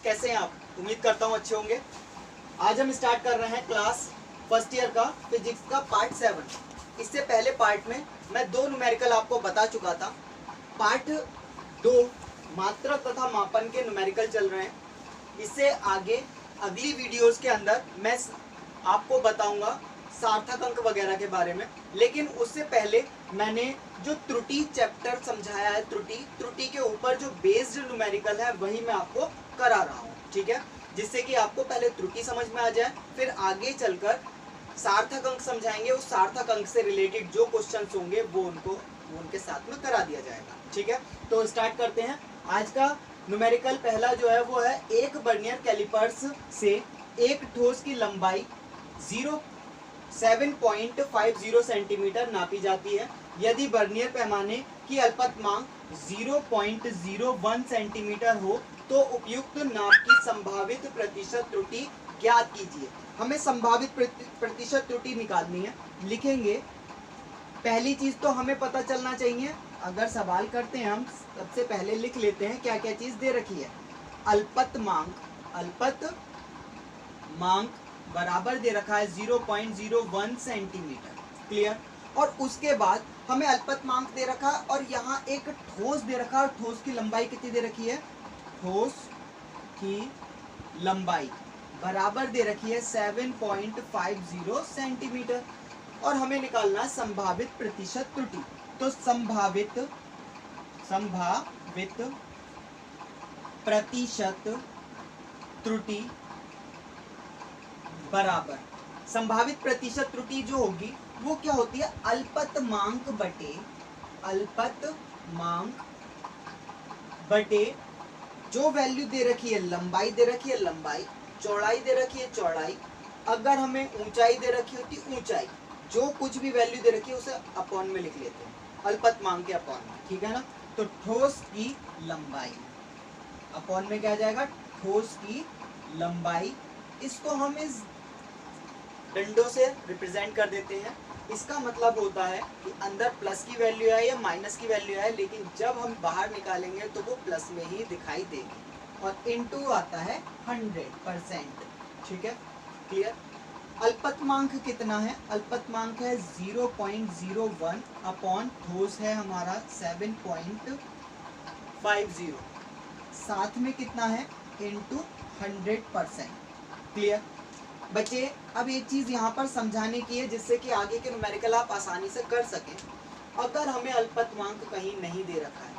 कैसे हैं आप? उम्मीद करता हूँ अच्छे होंगे। आज हम स्टार्ट कर रहे हैं क्लास फर्स्ट ईयर का फिजिक्स का पार्ट 7। इससे पहले पार्ट में मैं 2 न्यूमेरिकल आपको बता चुका था। पार्ट 2 मात्रा तथा मापन के न्यूमेरिकल चल रहे हैं। इससे आगे अगली वीडियोस के अंदर मैं आपको बताऊंगा सार्थक अंक वगैरह के बारे में। लेकिन उससे पहले मैंने जो त्रुटि चैप्टर समझाया है, त्रुटि के ऊपर जो बेस्ड न्यूमेरिकल है वही मैं आपको करा रहा हूँ, ठीक है। जिससे कि आपको पहले त्रुटि समझ में आ जाए, फिर आगे चलकर सार्थक अंक समझाएंगे। उस सार्थक अंक से रिलेटेड जो क्वेश्चंस होंगे वो उनके साथ में करा दिया जाएगा, ठीक है। तो स्टार्ट करते हैं। आज का न्यूमेरिकल पहला जो है वो है, एक वर्नियर कैलिपर्स से एक ठोस की लंबाई 7.50 सेंटीमीटर नापी जाती है। यदि वर्नियर पैमाने की अल्पतमांक 0.01 सेंटीमीटर हो तो उपयुक्त नाप की संभावित प्रतिशत त्रुटि ज्ञात कीजिए। हमें संभावित प्रतिशत त्रुटि निकालनी है। लिखेंगे, पहली चीज तो हमें पता चलना चाहिए, अगर सवाल करते हैं हम सबसे पहले लिख लेते हैं क्या क्या चीज दे रखी है। अल्पतमांक बराबर दे रखा है 0.01 सेंटीमीटर, क्लियर। और उसके बाद हमें अल्पतमांक दे रखा है और यहाँ एक ठोस दे रखा है। ठोस की लंबाई कितनी दे रखी है? ठोस की लंबाई बराबर दे रखी है 7.50 सेंटीमीटर। और हमें निकालना है संभावित प्रतिशत त्रुटि। तो संभावित प्रतिशत त्रुटि बराबर, संभावित प्रतिशत त्रुटि जो होगी वो क्या होती है? अल्पतमांक बटे जो वैल्यू दे रखी है, लंबाई दे रखी है लंबाई, चौड़ाई दे रखी है चौड़ाई, अगर हमें ऊंचाई दे रखी होती ऊंचाई, जो कुछ भी वैल्यू दे रखी है उसे अपॉन में लिख लेते हैं, अल्पतमांक के अपॉन में, ठीक है ना। तो ठोस की लंबाई अपॉन में क्या आ जाएगा? ठोस की लंबाई। इसको हम इस डंडों से रिप्रेजेंट कर देते हैं। इसका मतलब होता है कि अंदर प्लस की वैल्यू है या माइनस की वैल्यू है, लेकिन जब हम बाहर निकालेंगे तो वो प्लस में ही दिखाई देगी। और इनटू आता है 100%, ठीक है, क्लियर। अल्पतमांक कितना है? अल्पतमांक है 0.01 अपॉन ठोस है हमारा 7.50, साथ में कितना है? इनटू 100%, क्लियर बच्चे। अब एक चीज यहाँ पर समझाने की है जिससे कि आगे के न्यूमेरिकल आप आसानी से कर सकें। अगर हमें अल्पतमांक कहीं नहीं दे रखा है,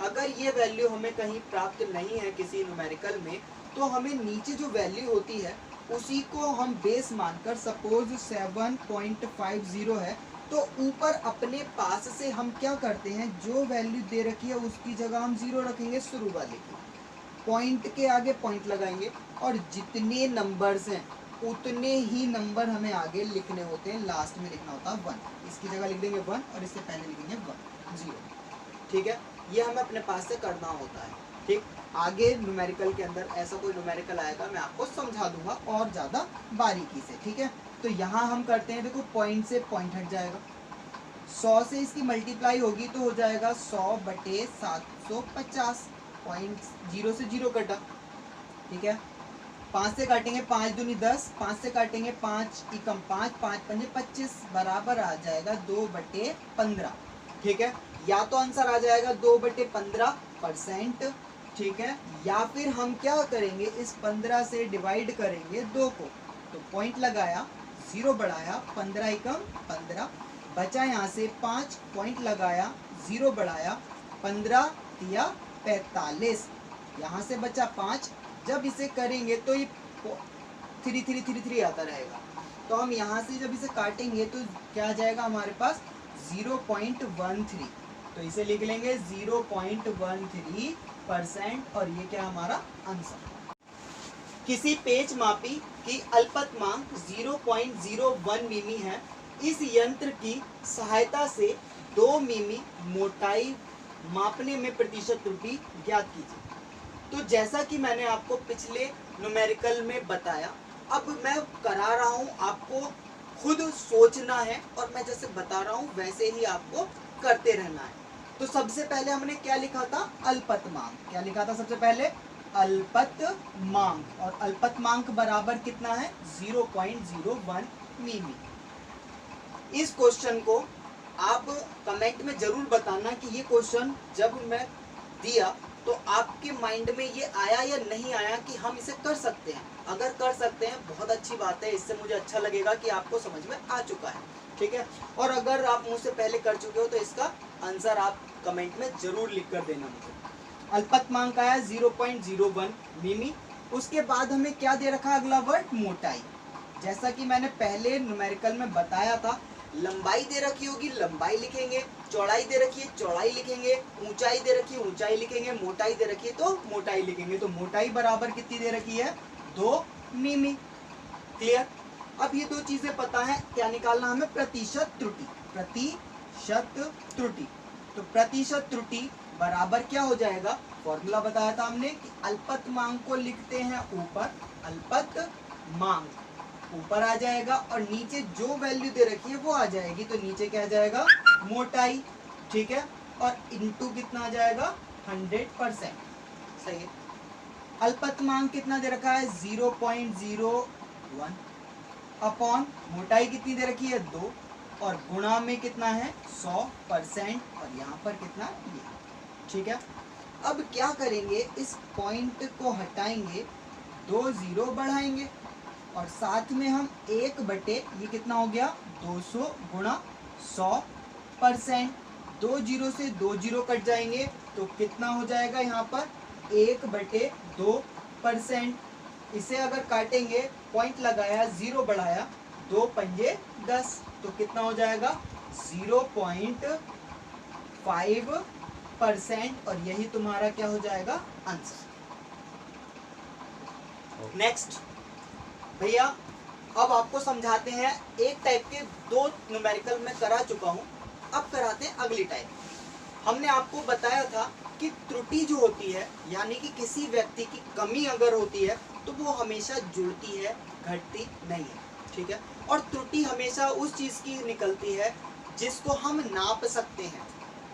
अगर ये वैल्यू हमें कहीं प्राप्त नहीं है किसी न्यूमेरिकल में, तो हमें नीचे जो वैल्यू होती है उसी को हम बेस मानकर, सपोज 7.50 है, तो ऊपर अपने पास से हम क्या करते हैं, जो वैल्यू दे रखी है उसकी जगह हम 0 रखेंगे, शुरू वाले की। पॉइंट के आगे पॉइंट लगाएंगे और जितने नंबर्स हैं उतने ही नंबर हमें आगे लिखने होते हैं। लास्ट में लिखना होता है 1, इसकी जगह लिख देंगे 1 और इससे पहले लिखेंगे 0, ठीक है। ये हमें अपने पास से करना होता है, ठीक। आगे न्यूमेरिकल के अंदर ऐसा कोई न्यूमेरिकल आएगा, मैं आपको समझा दूंगा और ज़्यादा बारीकी से, ठीक है। तो यहाँ हम करते हैं, देखो पॉइंट से पॉइंट हट जाएगा, 100 से इसकी मल्टीप्लाई होगी तो हो जाएगा 100/750, पॉइंट 0 से 0 कटा, ठीक है। 5 से काटेंगे 5 दूनी 10, 5 से काटेंगे 5 एकम 5, 5 पंजे 25, बराबर आ जाएगा 2/15, ठीक है। या तो आंसर आ जाएगा 2/15%, ठीक है, या फिर हम क्या करेंगे, इस 15 से डिवाइड करेंगे 2 को, तो पॉइंट लगाया, 0 बढ़ाया, 15 एकम 15, बचा यहाँ से 5, पॉइंट लगाया, 0 बढ़ाया, 15 दिया 45, यहाँ से बचा 5। जब इसे करेंगे तो ये 3 आता रहेगा, तो हम यहाँ से जब इसे काटेंगे तो क्या आ जाएगा हमारे पास? 0.13, तो इसे लिख लेंगे 0.13%, और ये क्या हमारा आंसर। किसी पेच मापी की अल्पतमांक 0.01 मिमी है। इस यंत्र की सहायता से 2 मिमी मोटाई मापने में प्रतिशत त्रुटि ज्ञात कीजिए। तो जैसा कि मैंने आपको पिछले न्यूमेरिकल में बताया, अब मैं करा रहा हूँ, आपको खुद सोचना है और मैं जैसे बता रहा हूँ वैसे ही आपको करते रहना है। तो सबसे पहले हमने क्या लिखा था? अल्पतमांक। क्या लिखा था सबसे पहले? अल्पतमांक, और अल्पतमांक बराबर कितना है 0.01 मिमी। इस क्वेश्चन को आप कमेंट में जरूर बताना कि ये क्वेश्चन जब मैं दिया तो आपके माइंड में ये आया या नहीं आया कि हम इसे कर सकते हैं। अगर कर सकते हैं बहुत अच्छी बात है, इससे मुझे अच्छा लगेगा कि आपको समझ में आ चुका है, ठीक है। और अगर आप मुझसे पहले कर चुके हो तो इसका आंसर आप कमेंट में जरूर लिख कर देना मुझे। अल्पतमांक आया 0.01 मिमी। उसके बाद हमें क्या दे रखा है अगला वर्ड, मोटाई। जैसा कि मैंने पहले न्यूमेरिकल में बताया था, लंबाई दे रखी होगी लंबाई लिखेंगे, चौड़ाई दे रखी है चौड़ाई लिखेंगे, ऊंचाई दे रखी है ऊंचाई लिखेंगे, मोटाई दे रखी है तो मोटाई लिखेंगे। तो मोटाई बराबर कितनी दे रखी है 2 मिमी। क्लियर। अब ये दो चीजें पता है, क्या निकालना हमें, प्रतिशत त्रुटि। प्रतिशत त्रुटि, तो प्रतिशत त्रुटि बराबर क्या हो जाएगा, फॉर्मूला बताया था हमने कि अल्पतमांक को लिखते हैं ऊपर, अल्पतमांक ऊपर आ जाएगा और नीचे जो वैल्यू दे रखी है वो आ जाएगी, तो नीचे क्या आ जाएगा मोटाई, ठीक है। और इनटू कितना आ जाएगा 100%, सही है। अल्पतमांक कितना दे रखा है 0.01 अपॉन मोटाई कितनी दे रखी है 2 और गुणा में कितना है 100% और यहाँ पर कितना ये, ठीक है। अब क्या करेंगे, इस पॉइंट को हटाएंगे, 2 0 बढ़ाएंगे और साथ में हम 1/, ये कितना हो गया 200 गुणा 100%। 2 0 से 2 0 कट जाएंगे तो कितना हो जाएगा यहाँ पर 1/2%। इसे अगर काटेंगे, पॉइंट लगाया 0 बढ़ाया, 2 पंजे 10, तो कितना हो जाएगा 0.5% और यही तुम्हारा क्या हो जाएगा आंसर। नेक्स्ट भैया, अब आपको समझाते हैं, एक टाइप के 2 न्यूमेरिकल में करा चुका हूं, अब कराते हैं अगली टाइप। हमने आपको बताया था कि त्रुटि जो होती है, यानी कि किसी व्यक्ति की कमी अगर होती है तो वो हमेशा जुड़ती है, घटती नहीं है, ठीक है। और त्रुटि हमेशा उस चीज की निकलती है जिसको हम नाप सकते हैं,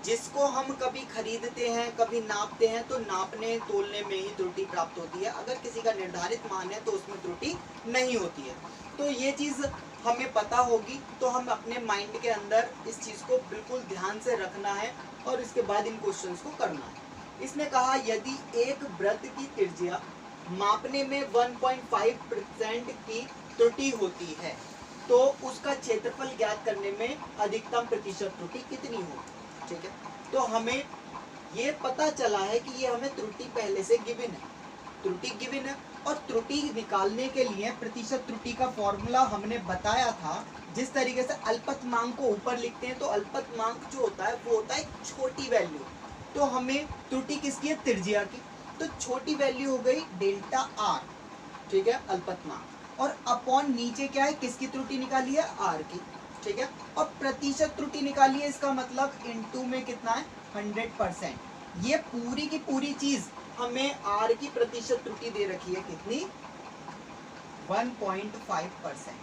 जिसको हम कभी खरीदते हैं कभी नापते हैं, तो नापने तोलने में ही त्रुटि प्राप्त होती है। अगर किसी का निर्धारित मान है तो उसमें त्रुटि नहीं होती है। तो ये चीज हमें पता होगी, तो हम अपने माइंड के अंदर इस चीज को बिल्कुल ध्यान से रखना है और इसके बाद इन क्वेश्चंस को करना है। इसने कहा यदि एक वृत्त की त्रिज्या मापने में 1.5% की त्रुटि होती है तो उसका क्षेत्रफल ज्ञात करने में अधिकतम प्रतिशत त्रुटि कितनी होगी, ठीक है। तो हमें ये पता चला है कि ये हमें त्रुटि पहले से गिवन है, त्रुटि गिवन है। और त्रुटि निकालने के लिए प्रतिशत त्रुटि का फॉर्मूला हमने बताया था। जिस तरीके से अल्पतमांक को ऊपर लिखते हैं तो अल्पतमांक जो होता है वो होता है छोटी वैल्यू, तो हमें त्रुटि किसकी है, त्रिज्या की, तो छोटी वैल्यू हो गई डेल्टा आर, ठीक है, अल्पतमांक। और अपॉन नीचे क्या है, किसकी त्रुटि निकाली है, आर की, ठीक है। और प्रतिशत त्रुटि निकाली है, इसका मतलब इनटू में कितना है 100%। ये पूरी की पूरी चीज हमें आर की प्रतिशत त्रुटि दे रखी है कितनी, 1.5%।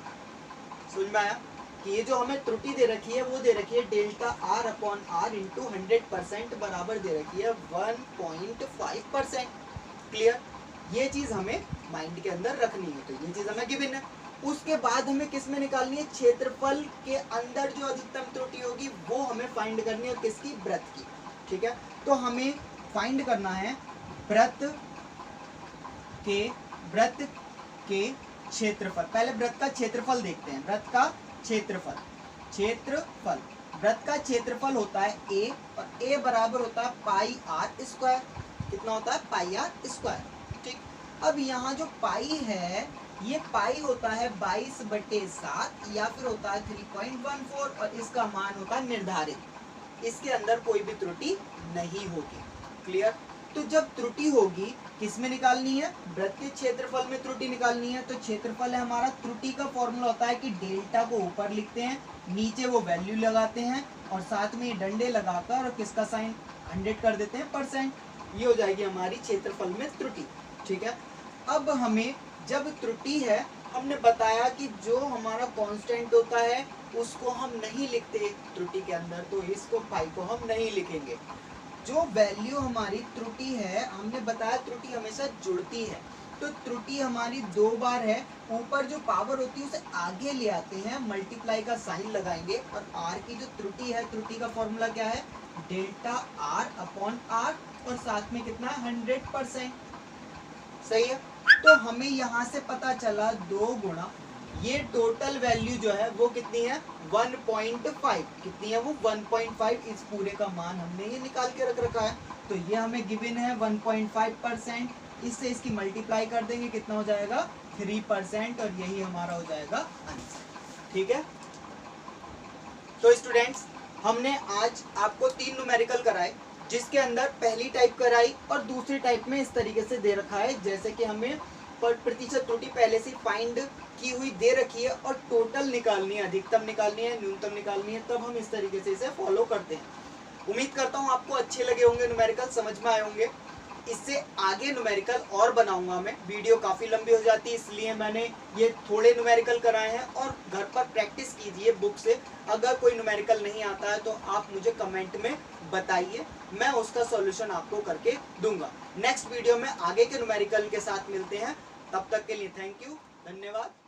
समझ में आया कि ये जो हमें त्रुटि दे रखी है वो दे रखी है delta r upon r into 100% बराबर दे रखी है 1.5%। क्लियर। ये चीज हमें माइंड के अंदर रखनी है, तो ये चीज हमें गिवन है। उसके बाद हमें किस में निकालनी है, क्षेत्रफल के अंदर जो अधिकतम त्रुटि होगी वो हमें फाइंड करनी है, किसकी, वृत्त की, ठीक है। तो हमें फाइंड करना है वृत्त के क्षेत्रफल। पहले वृत्त का क्षेत्रफल देखते हैं, वृत्त का क्षेत्रफल, वृत्त का क्षेत्रफल होता है a और a बराबर होता है पाई आर स्क्वायर। कितना होता है, पाई आर स्क्वायर, ठीक। अब यहाँ जो पाई है, ये पाई होता है 22/7 या फिर होता है 3.14 और इसका मान होता है निर्धारित, इसके अंदर कोई भी त्रुटि नहीं होगी। क्लियर। तो जब त्रुटि होगी किस में निकालनी है, वृत्त के क्षेत्रफल में त्रुटि निकालनी है। तो क्षेत्रफल है हमारा, त्रुटि का फॉर्मूला होता है कि डेल्टा को ऊपर लिखते हैं, नीचे वो वैल्यू लगाते हैं और साथ में डंडे लगाकर और किसका साइन 100 कर देते हैं %। ये हो जाएगी हमारी क्षेत्रफल में त्रुटि, ठीक है। अब हमें जब त्रुटि है, हमने बताया कि जो हमारा कांस्टेंट होता है उसको हम नहीं लिखते त्रुटि के अंदर, तो इसको पाई को हम नहीं लिखेंगे। जो वैल्यू हमारी त्रुटि है, हमने बताया त्रुटि हमेशा जुड़ती है, तो त्रुटि हमारी 2 बार है, ऊपर जो पावर होती है उसे आगे ले आते हैं, मल्टीप्लाई का साइन लगाएंगे और r की जो त्रुटि है, त्रुटि का फॉर्मूला क्या है, डेल्टा r अपॉन r, और साथ में कितना है 100%, सही है। तो हमें यहाँ से पता चला 2 गुणा ये टोटल वैल्यू जो है वो कितनी है 1.5, कितनी है वो 1.5, इस पूरे का मान हमने ये निकाल के रख रखा है, तो ये हमें गिवन है 1.5%, इससे इसकी मल्टीप्लाई कर देंगे, कितना हो जाएगा 3%, और यही हमारा हो जाएगा आंसर। ठीक है, तो स्टूडेंट्स हमने आज आपको 3 न्यूमेरिकल कराए, जिसके अंदर पहली टाइप कराई और दूसरी टाइप में इस तरीके से दे रखा है, जैसे कि हमें प्रतिशत त्रुटि पहले से फाइंड की हुई दे रखी है और टोटल निकालनी है, अधिकतम निकालनी है, न्यूनतम निकालनी है, तब हम इस तरीके से इसे फॉलो करते हैं। उम्मीद करता हूँ आपको अच्छे लगे होंगे, न्यूमेरिकल समझ में आए होंगे। इससे आगे न्यूमेरिकल और बनाऊंगा मैं, वीडियो काफ़ी लंबी हो जाती है इसलिए मैंने ये थोड़े न्यूमेरिकल कराए हैं, और घर पर प्रैक्टिस कीजिए बुक से। अगर कोई न्यूमेरिकल नहीं आता है तो आप मुझे कमेंट में बताइए, मैं उसका सॉल्यूशन आपको करके दूंगा। नेक्स्ट वीडियो में आगे के न्यूमेरिकल के साथ मिलते हैं, तब तक के लिए थैंक यू, धन्यवाद।